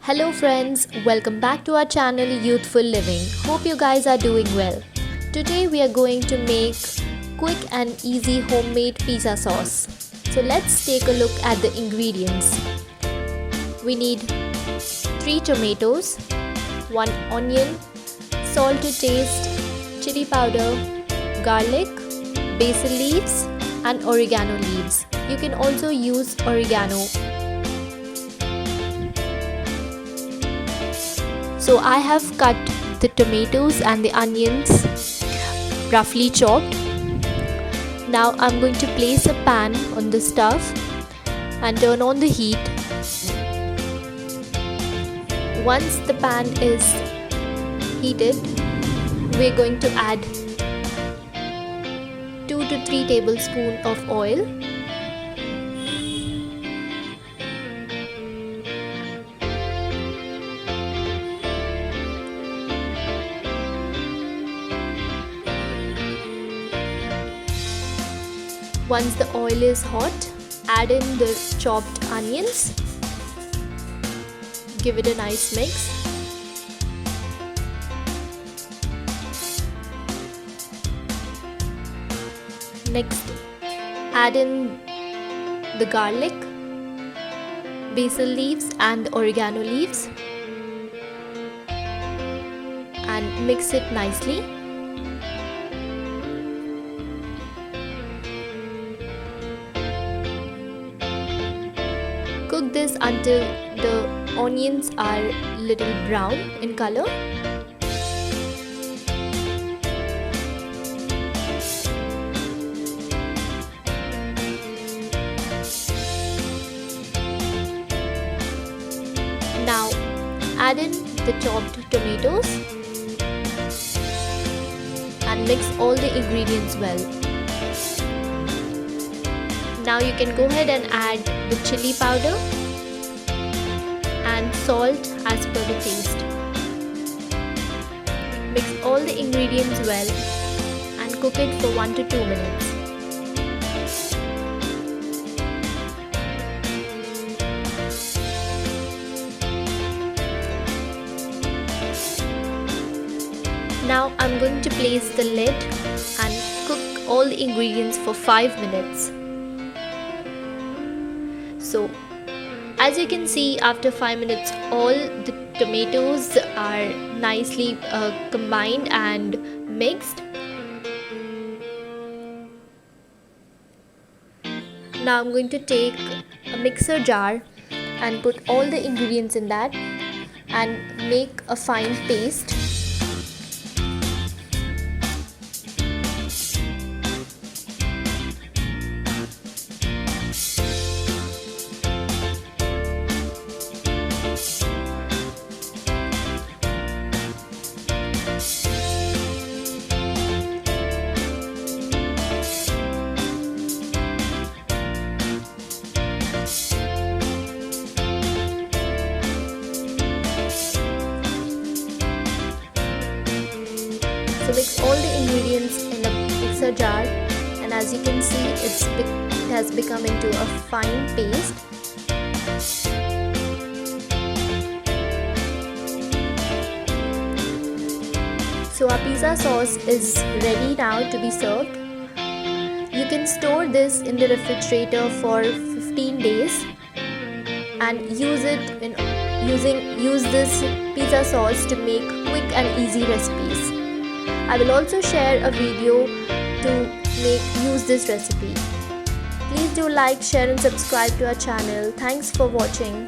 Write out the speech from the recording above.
Hello friends, welcome back to our channel Youthful Living. Hope you guys are doing well. Today we are going to make quick and easy homemade pizza sauce. So let's take a look at the ingredients. We need 3 tomatoes, 1 onion, salt to taste, chili powder, garlic, basil leaves and oregano leaves. You can also use oregano. So I have cut the tomatoes and the onions roughly chopped. Now I'm going to place a pan on the stove and turn on the heat. Once the pan is heated, we're going to add 2 to 3 tablespoons of oil. Once the oil is hot, add in the chopped onions. Give it a nice mix. Next, add in the garlic, basil leaves and oregano leaves and mix it nicely. Cook this until the onions are little brown in color. Now add in the chopped tomatoes and mix all the ingredients well. Now you can go ahead and add the chili powder and salt as per the taste. Mix all the ingredients well and cook it for 1 to 2 minutes. Now I'm going to place the lid and cook all the ingredients for 5 minutes. So as you can see, after 5 minutes all the tomatoes are nicely combined and mixed. Now I'm going to take a mixer jar and put all the ingredients in that and make a fine paste. So mix all the ingredients in a mixer jar, and as you can see, it has become into a fine paste. So our pizza sauce is ready now to be served. You can store this in the refrigerator for 15 days and use this pizza sauce to make quick and easy recipes. I will also share a video to use this recipe. Please do like, share and subscribe to our channel. Thanks for watching.